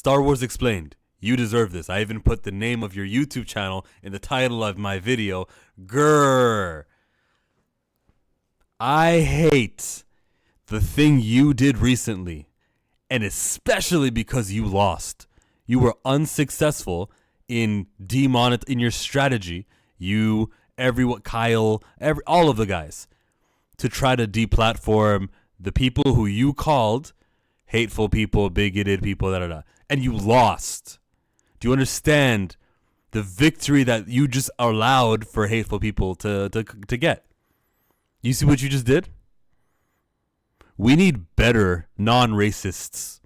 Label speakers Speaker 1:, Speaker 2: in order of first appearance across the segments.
Speaker 1: Star Wars Explained. You deserve this. I even put the name of your YouTube channel in the title of my video. Grrr. I hate the thing you did recently, and especially because you lost. You were unsuccessful in in your strategy. You, everyone, Kyle, all of the guys, to try to deplatform the people who you called hateful people, bigoted people, da da da, and you lost. Do you understand the victory that you just allowed for hateful people to get? You see what you just did? We need better non-racists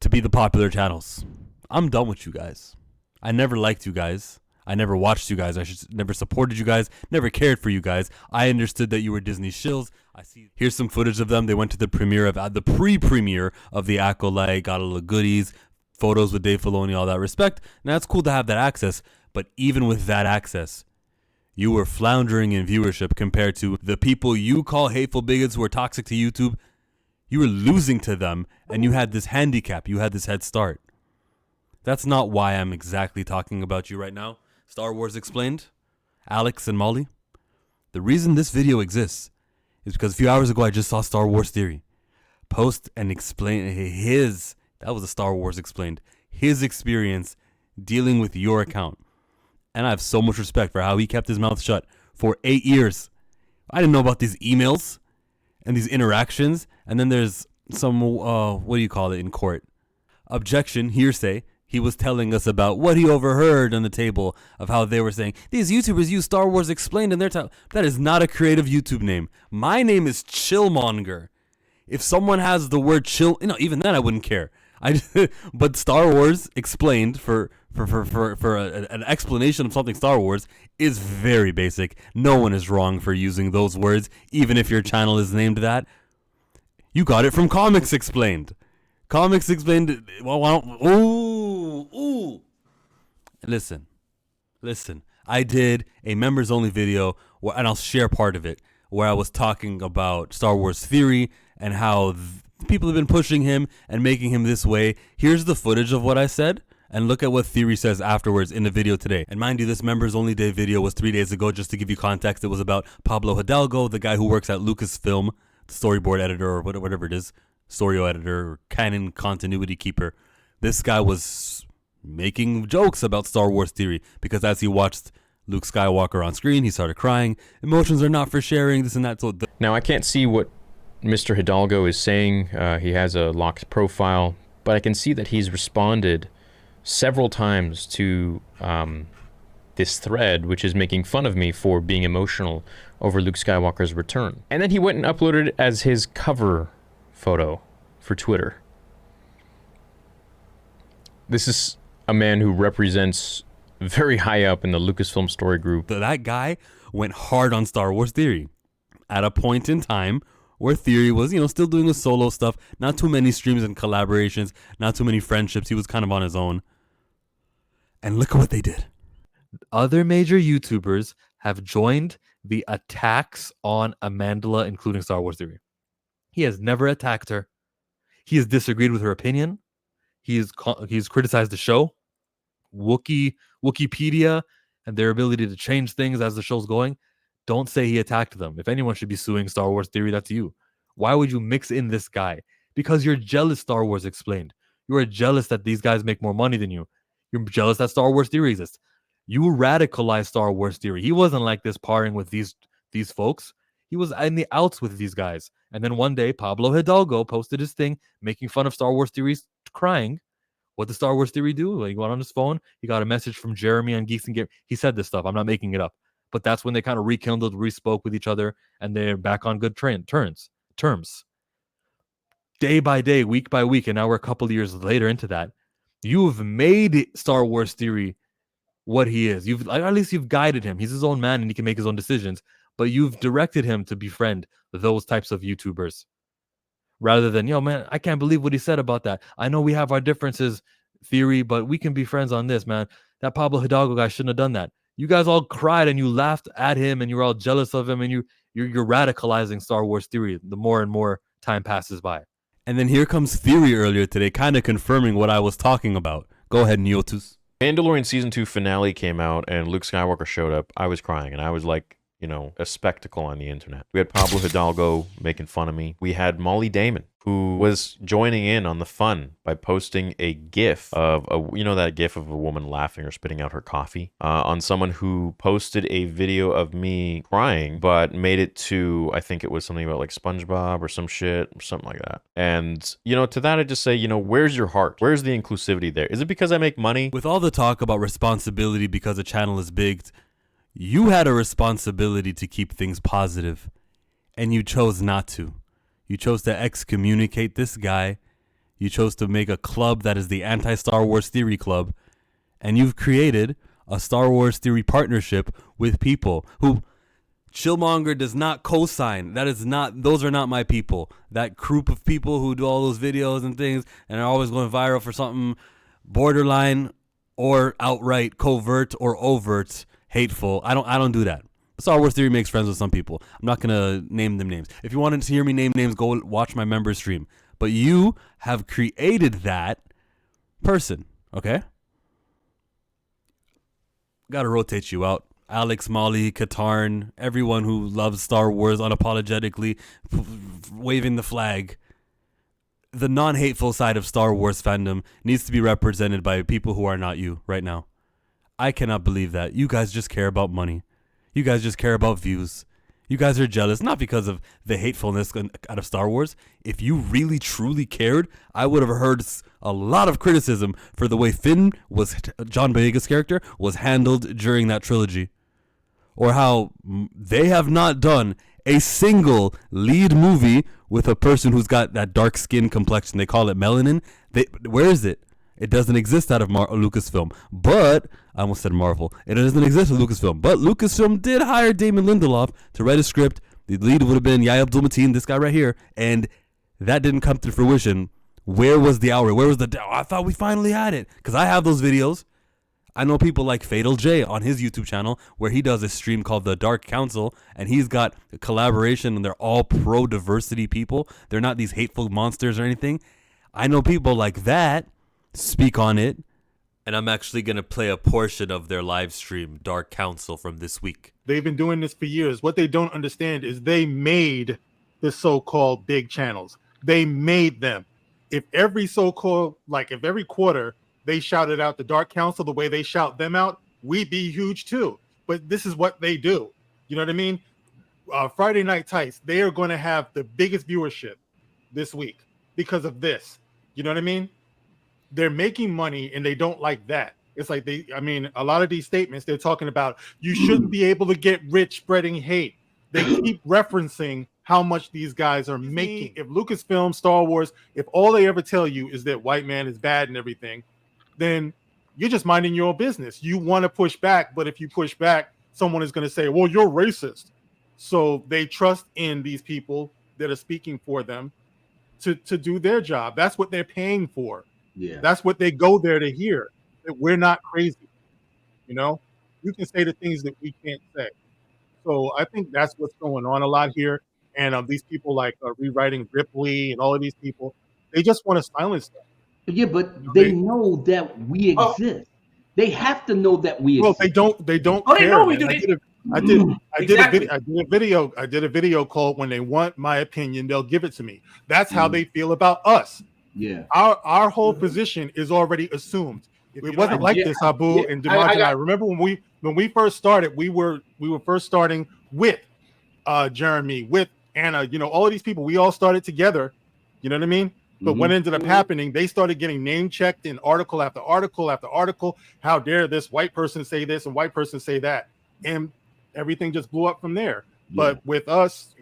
Speaker 1: to be the popular channels. I'm done with you guys. I never liked you guys. I never watched you guys. Never supported you guys. Never cared for you guys. I understood that you were Disney shills. Here's some footage of them. They went to the premiere of the pre-premiere of the Acolyte. Got all the goodies, photos with Dave Filoni, all that respect. Now it's cool to have that access, but even with that access, you were floundering in viewership compared to the people you call hateful bigots who are toxic to YouTube. You were losing to them, and you had this handicap. You had this head start. That's not why I'm exactly talking about you right now. Star Wars Explained, Alex and Molly. The reason this video exists is because a few hours ago I just saw Star Wars Theory post and explain that was a Star Wars Explained, his experience dealing with your account. And I have so much respect for how he kept his mouth shut for 8 years. I didn't know about these emails and these interactions. And then there's some, what do you call it in court? Objection, hearsay. He was telling us about what he overheard on the table of how they were saying, these YouTubers use Star Wars Explained in their time. That is not a creative YouTube name. My name is Chillmonger. If someone has the word chill, even then I wouldn't care. But Star Wars Explained for an explanation of something Star Wars is very basic. No one is wrong for using those words, even if your channel is named that. You got it from Comics Explained. Comics Explained. Ooh. Listen. I did a members only video, and I'll share part of it, where I was talking about Star Wars Theory and how people have been pushing him and making him this way. Here's the footage of what I said, and look at what Theory says afterwards in the video today. And mind you, this members only day video was 3 days ago. Just to give you context, it was about Pablo Hidalgo, the guy who works at Lucasfilm, the storyboard editor or whatever it is, story editor or canon continuity keeper. This guy was making jokes about Star Wars Theory because as he watched Luke Skywalker on screen, he started crying. Emotions are not for sharing, this and that. So
Speaker 2: now I can't see what Mr. Hidalgo is saying. He has a locked profile, but I can see that he's responded several times to this thread, which is making fun of me for being emotional over Luke Skywalker's return. And then he went and uploaded it as his cover photo for Twitter. This is a man who represents very high up in the Lucasfilm story group.
Speaker 1: That guy went hard on Star Wars Theory at a point in time where Theory was, still doing his solo stuff, not too many streams and collaborations, not too many friendships. He was kind of on his own. And look at what they did. Other major YouTubers have joined the attacks on Amandla, including Star Wars Theory. He has never attacked her. He has disagreed with her opinion. He's criticized the show, Wikipedia, and their ability to change things as the show's going. Don't say he attacked them. If anyone should be suing Star Wars Theory, that's you. Why would you mix in this guy? Because you're jealous Star Wars Explained. You are jealous that these guys make more money than you. You're jealous that Star Wars Theory exists. You radicalized Star Wars Theory. He wasn't like this parring with these folks. He was in the outs with these guys. And then one day, Pablo Hidalgo posted his thing making fun of Star Wars Theory's crying. What did Star Wars Theory do? He went on his phone. He got a message from Jeremy on Geeks and Game. He said this stuff. I'm not making it up. But that's when they kind of rekindled, re-spoke with each other, and they're back on good terms. Day by day, week by week, and now we're a couple of years later into that. You've made Star Wars Theory what he is. At least you've guided him. He's his own man, and he can make his own decisions. But you've directed him to befriend those types of YouTubers. Rather than, man, I can't believe what he said about that. I know we have our differences, Theory, but we can be friends on this, man. That Pablo Hidalgo guy shouldn't have done that. You guys all cried and you laughed at him and you're all jealous of him and you're radicalizing Star Wars Theory the more and more time passes by. And then here comes Theory earlier today, kind of confirming what I was talking about. Go ahead, Neotus.
Speaker 2: Mandalorian Season 2 finale came out and Luke Skywalker showed up. I was crying and I was like, a spectacle on the internet. We had Pablo Hidalgo making fun of me. We had Molly Damon, who was joining in on the fun by posting a GIF of that GIF of a woman laughing or spitting out her coffee on someone who posted a video of me crying, but made it to, I think it was something about like SpongeBob or some shit or something like that. And, to that I just say, where's your heart? Where's the inclusivity there? Is it because I make money?
Speaker 1: With all the talk about responsibility because a channel is big, you had a responsibility to keep things positive, and you chose not to. You chose to excommunicate this guy. You chose to make a club that is the anti-Star Wars Theory Club, and you've created a Star Wars Theory partnership with people who Chillmonger does not co-sign. Those are not my people. That group of people who do all those videos and things and are always going viral for something borderline or outright covert or overt hateful. I don't do that. Star Wars Theory makes friends with some people. I'm not going to name them names. If you wanted to hear me name names, go watch my member stream. But you have created that person, okay? Got to rotate you out. Alex, Molly, Katarn, everyone who loves Star Wars unapologetically, waving the flag. The non-hateful side of Star Wars fandom needs to be represented by people who are not you right now. I cannot believe that. You guys just care about money. You guys just care about views. You guys are jealous, not because of the hatefulness out of Star Wars. If you really, truly cared, I would have heard a lot of criticism for the way John Boyega's character, was handled during that trilogy. Or how they have not done a single lead movie with a person who's got that dark skin complexion. They call it melanin. Where is it? It doesn't exist out of Lucasfilm. But, I almost said Marvel. It doesn't exist with Lucasfilm. But Lucasfilm did hire Damon Lindelof to write a script. The lead would have been Yahya Abdul-Mateen, this guy right here. And that didn't come to fruition. Where was the outrage? Where was I thought we finally had it. Because I have those videos. I know people like Fatal J on his YouTube channel where he does a stream called The Dark Council. And he's got a collaboration and they're all pro-diversity people. They're not these hateful monsters or anything. I know people like that speak on it, and I'm actually going to play a portion of their live stream, Dark Council, from this week.
Speaker 3: They've been doing this for years. What they don't understand is they made the so-called big channels. They made them. If every if every quarter they shouted out the Dark Council the way they shout them out, we'd be huge too. But this is what they do. You know what I mean? Friday Night Tights, they are going to have the biggest viewership this week because of this. You know what I mean? They're making money and they don't like that. It's like a lot of these statements they're talking about, you shouldn't be able to get rich spreading hate. They keep referencing how much these guys are making. If Lucasfilm, Star Wars, if all they ever tell you is that white man is bad and everything, then you're just minding your own business. You want to push back, but if you push back, someone is going to say, well, you're racist. So they trust in these people that are speaking for them to do their job. That's what they're paying for. Yeah, that's what they go there to hear, that we're not crazy. You can say the things that we can't say. So I think that's what's going on a lot here. And these people like rewriting Ripley and all of these people, they just want to silence them.
Speaker 4: Yeah, but they know that we exist. They have to know that we exist.
Speaker 3: Well, they don't care. They know we do. I did a video called when they want my opinion, they'll give it to me. That's how they feel about us. Yeah, our whole position is already assumed. It wasn't like this, Abu and Dimash and I. Remember when we first started, we were first starting with Jeremy, with Anna, all of these people. We all started together. You know what I mean? But what ended up happening, they started getting name checked in article after article after article. How dare this white person say this and white person say that? And everything just blew up from there. Yeah. But with us,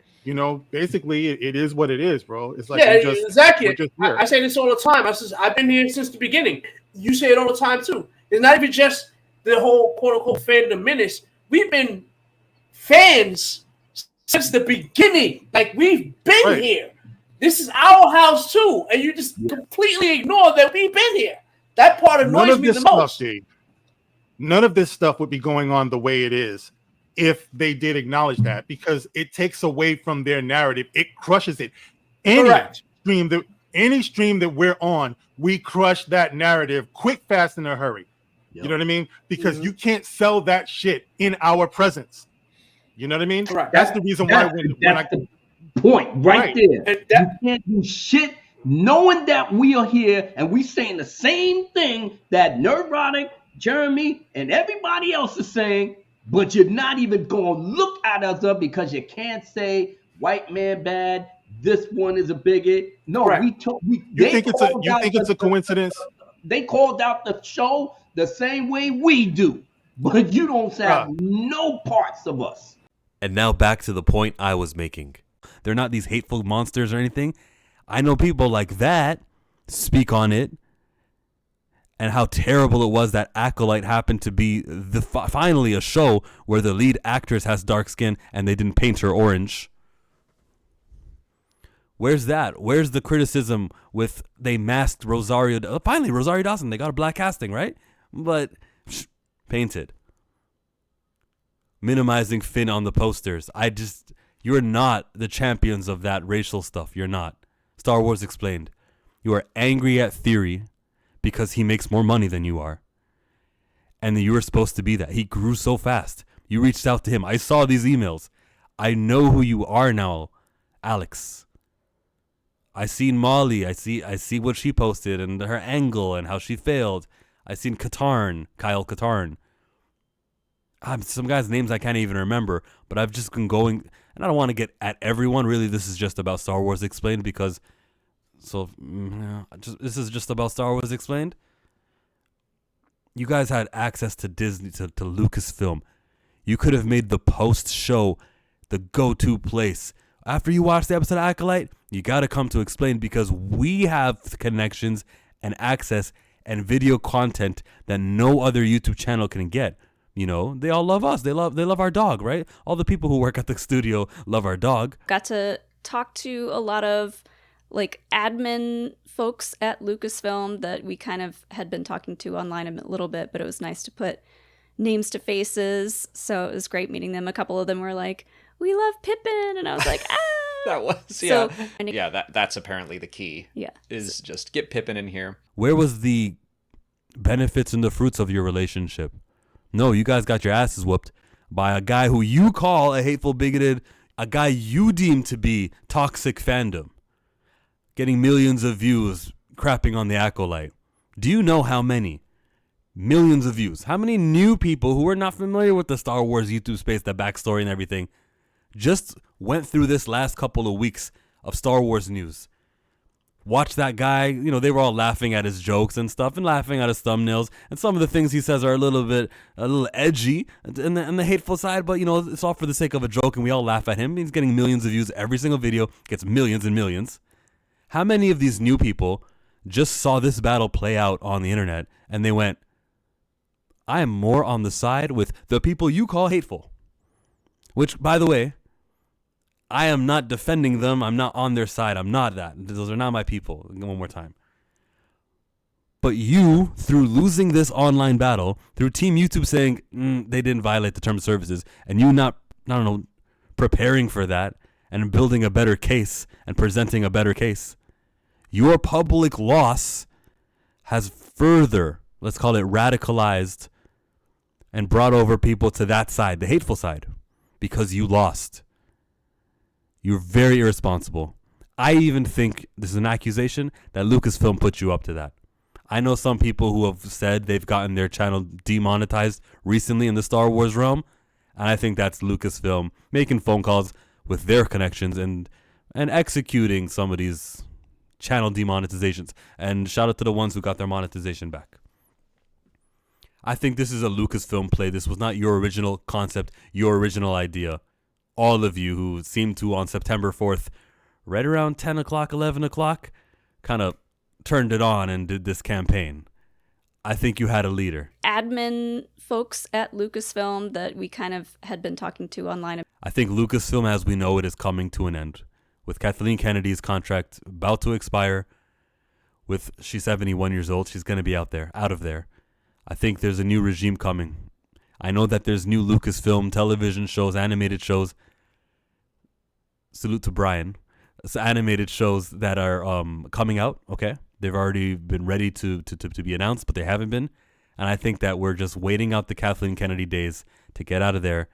Speaker 3: basically it is what it is, bro. It's like
Speaker 5: exactly. I say this all the time. I've been here since the beginning. You say it all the time too. It's not even just the whole quote unquote fandom menace. We've been fans since the beginning. Like we've been here. This is our house too, and you just completely ignore that we've been here. That part annoys me the most.
Speaker 3: None of this stuff would be going on the way it is if they did acknowledge that, because it takes away from their narrative. It crushes it. Any any stream that we're on, we crush that narrative quick, fast, in a hurry. Yep. You know what I mean? Because you can't sell that shit in our presence. You know what I mean?
Speaker 5: Correct.
Speaker 3: That's the reason why
Speaker 4: that's the point right there. You can't do shit knowing that we are here and we saying the same thing that Neurotic, Jeremy, and everybody else is saying, but you're not even going to look at us up because you can't say white man bad. This one is a bigot. No,
Speaker 5: right.
Speaker 3: You think it's a coincidence?
Speaker 4: They called out the show the same way we do, but you don't have no parts of us.
Speaker 1: And now back to the point I was making. They're not these hateful monsters or anything. I know people like that speak on it and how terrible it was that Acolyte happened to be finally a show where the lead actress has dark skin and they didn't paint her orange. Where's that? Where's the criticism with they masked Rosario? Finally, Rosario Dawson, they got a black casting, right? But painted. Minimizing Finn on the posters. You're not the champions of that racial stuff. You're not. Star Wars Explained. You are angry at Theory because he makes more money than you are. And you were supposed to be that. He grew so fast. You reached out to him. I saw these emails. I know who you are now, Alex. I seen Molly. I see what she posted and her angle and how she failed. I seen Kyle Katarn. Some guys' names I can't even remember, but I've just been going, and I don't want to get at everyone. Really, this is just about Star Wars Explained this is just about Star Wars Explained. You guys had access to Disney, to Lucasfilm. You could have made the post-show the go-to place. After you watch the episode of Acolyte, you got to come to Explained because we have connections and access and video content that no other YouTube channel can get. You know, they all love us. They love our dog, right? All the people who work at the studio love our dog.
Speaker 6: Got to talk to a lot of like admin folks at Lucasfilm that we kind of had been talking to online a little bit, but it was nice to put names to faces. So it was great meeting them. A couple of them were like, "We love Pippin," and I was like, "Ah."
Speaker 7: That was, yeah. So, that's apparently the key.
Speaker 6: Yeah.
Speaker 7: Is just get Pippin in here.
Speaker 1: Where was the benefits and the fruits of your relationship? No, you guys got your asses whooped by a guy who you call a hateful, bigoted, a guy you deem to be toxic fandom, getting millions of views, crapping on the Acolyte. Do you know how many? Millions of views. How many new people who are not familiar with the Star Wars YouTube space, the backstory and everything, just went through this last couple of weeks of Star Wars news? Watch that guy, they were all laughing at his jokes and stuff and laughing at his thumbnails. And some of the things he says are a little edgy and the hateful side, but it's all for the sake of a joke and we all laugh at him. He's getting millions of views every single video, gets millions and millions. How many of these new people just saw this battle play out on the internet and they went, I am more on the side with the people you call hateful? Which, by the way, I am not defending them. I'm not on their side. I'm not that. Those are not my people. One more time. But you, through losing this online battle, through Team YouTube saying they didn't violate the terms of services, and you not preparing for that and building a better case and presenting a better case, your public loss has further, let's call it, radicalized and brought over people to that side, the hateful side, because you lost. You're very irresponsible. I even think this is an accusation that Lucasfilm put you up to that. I know some people who have said they've gotten their channel demonetized recently in the Star Wars realm, and I think that's Lucasfilm making phone calls with their connections and executing some of these channel demonetizations. And shout out to the ones who got their monetization back. I think this is a Lucasfilm play. This was not your original concept, your original idea. All of you who seemed to, on September 4th, right around 10 o'clock, 11 o'clock, kind of turned it on and did this campaign. I think you had a leader.
Speaker 6: Admin folks at Lucasfilm that we kind of had been talking to online.
Speaker 1: I think Lucasfilm, as we know it, is coming to an end. With Kathleen Kennedy's contract about to expire, she's 71 years old, she's going to be out of there. I think there's a new regime coming. I know that there's new Lucasfilm television shows, animated shows. Salute to Brian. animated shows that are coming out. Okay, they've already been ready to be announced, but they haven't been. And I think that we're just waiting out the Kathleen Kennedy days to get out of there.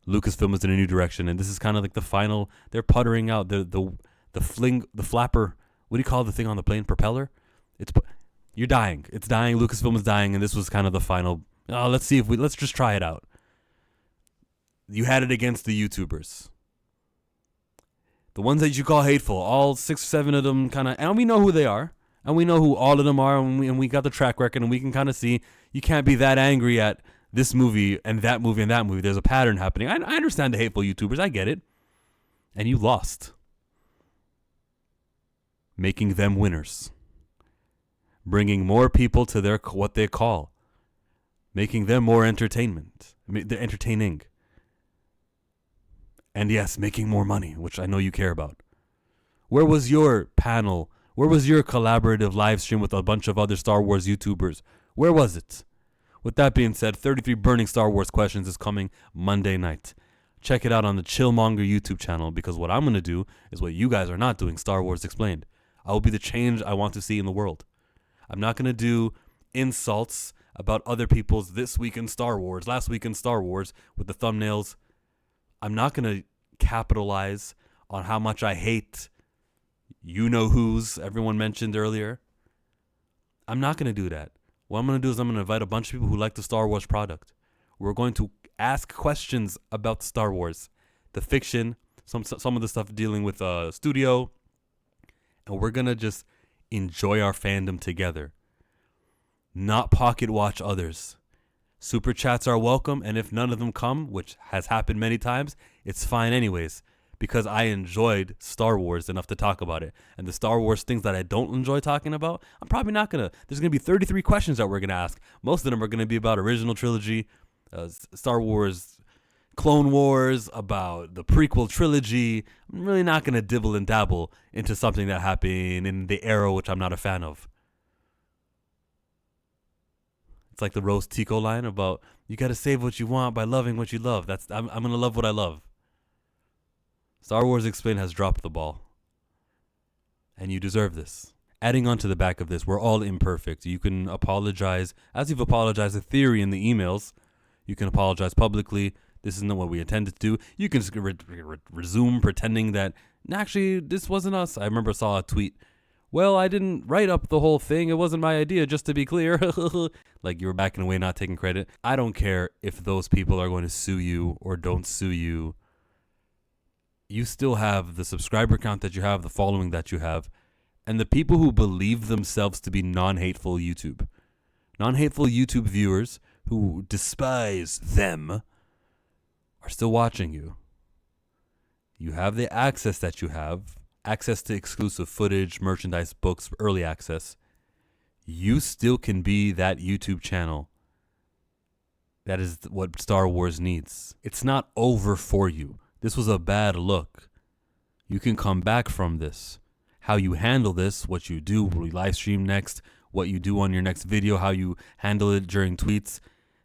Speaker 1: Lucasfilm is in a new direction, and this is kind of like the final. They're puttering out the flapper. What do you call the thing on the plane? Propeller. You're dying. It's dying. Lucasfilm is dying, and this was kind of the final. Let's just try it out. You had it against the YouTubers. The ones that you call hateful, all 6 or 7 of them kind of, and we know who they are, and we know who all of them are, and we got the track record, and we can kind of see you can't be that angry at this movie and that movie and that movie. There's a pattern happening. I understand the hateful YouTubers. I get it. And you lost. Making them winners. Bringing more people to their what they call. Making them more entertainment. They're entertaining. And yes, making more money, which I know you care about. Where was your panel? Where was your collaborative live stream with a bunch of other Star Wars YouTubers? Where was it? With that being said, 33 Burning Star Wars Questions is coming Monday night. Check it out on the Chillmonger YouTube channel, because what I'm going to do is what you guys are not doing, Star Wars Explained. I will be the change I want to see in the world. I'm not going to do insults about other people's This Week in Star Wars, Last Week in Star Wars with the thumbnails. I'm not going to capitalize on how much I hate you-know-who's everyone mentioned earlier. I'm not going to do that. What I'm going to do is I'm going to invite a bunch of people who like the Star Wars product. We're going to ask questions about Star Wars, the fiction, some of the stuff dealing with studio, and we're going to just enjoy our fandom together. Not pocket watch others. Super chats are welcome, and if none of them come, which has happened many times, it's fine anyways, because I enjoyed Star Wars enough to talk about it. And the Star Wars things that I don't enjoy talking about, I'm probably not going to. There's going to be 33 questions that we're going to ask. Most of them are going to be about original trilogy, Star Wars, Clone Wars, about the prequel trilogy. I'm really not going to dibble and dabble into something that happened in the era which I'm not a fan of. It's like the Rose Tico line about you got to save what you want by loving what you love. I'm going to love what I love. Star Wars Explained has dropped the ball. And you deserve this. Adding on to the back of this, we're all imperfect. You can apologize, as you've apologized in theory in the emails. You can apologize publicly. This isn't what we intended to do. You can just resume pretending that, actually, this wasn't us. I remember saw a tweet. Well, I didn't write up the whole thing. It wasn't my idea, just to be clear. Like you were backing away, not taking credit. I don't care if those people are going to sue you or don't sue you. You still have the subscriber count that you have, the following that you have, and the people who believe themselves to be non-hateful YouTube. Non-hateful YouTube viewers who despise them are still watching you. You have the access that you have. Access to exclusive footage, merchandise, books, early access. You still can be that YouTube channel. That is what Star Wars needs. It's not over for you. This was a bad look. You can come back from this. How you handle this, what you do, will you live stream next, what you do on your next video, how you handle it during tweets.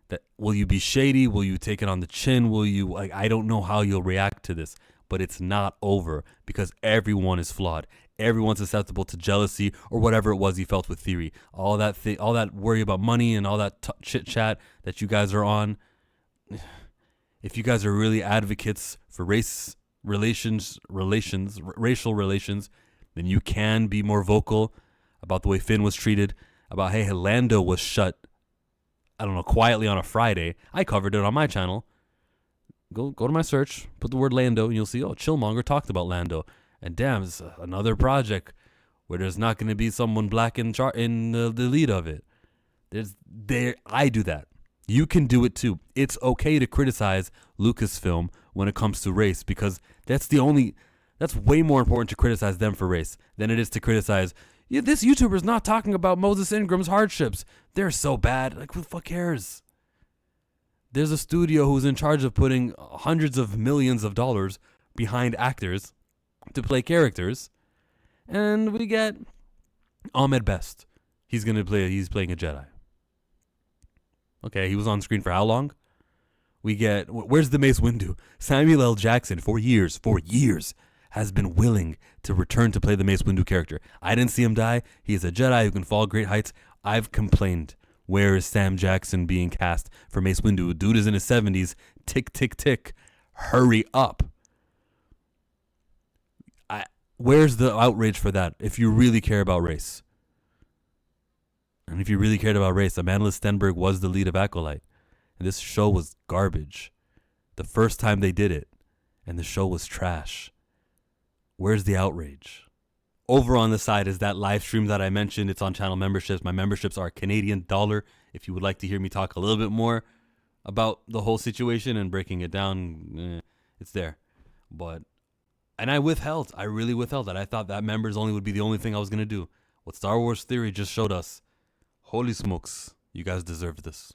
Speaker 1: That will you be shady? Will you take it on the chin? Will you, I don't know how you'll react to this. But it's not over, because everyone is flawed. Everyone's susceptible to jealousy or whatever it was you felt with theory. All that worry about money and all that chit chat that you guys are on. If you guys are really advocates for racial relations, then you can be more vocal about the way Finn was treated, about hey, Lando was shut, I don't know, quietly on a Friday. I covered it on my channel. Go to my search, put the word Lando, and you'll see, Chillmonger talked about Lando. And damn, it's another project where there's not going to be someone black in the lead of it. I do that. You can do it too. It's okay to criticize Lucasfilm when it comes to race, because that's way more important to criticize them for race than it is to criticize, this YouTuber's not talking about Moses Ingram's hardships. They're so bad. Like, who the fuck cares? There's a studio who's in charge of putting hundreds of millions of dollars behind actors to play characters. And we get Ahmed Best. He's playing a Jedi. Okay, he was on screen for how long? We get, where's the Mace Windu? Samuel L. Jackson, for years, has been willing to return to play the Mace Windu character. I didn't see him die. He is a Jedi who can fall great heights. I've complained. Where is Sam Jackson being cast for Mace Windu? Dude is in his 70s. Tick, tick, tick. Hurry up. Where's the outrage for that if you really care about race? And if you really cared about race, Amanda Stenberg was the lead of Acolyte. And this show was garbage. The first time they did it. And the show was trash. Where's the outrage? Over on the side is that live stream that I mentioned. It's on channel memberships. My memberships are Canadian dollar. If you would like to hear me talk a little bit more about the whole situation and breaking it down, it's there. And I withheld. I really withheld that. I thought that members only would be the only thing I was going to do. What Star Wars Theory just showed us. Holy smokes. You guys deserve this.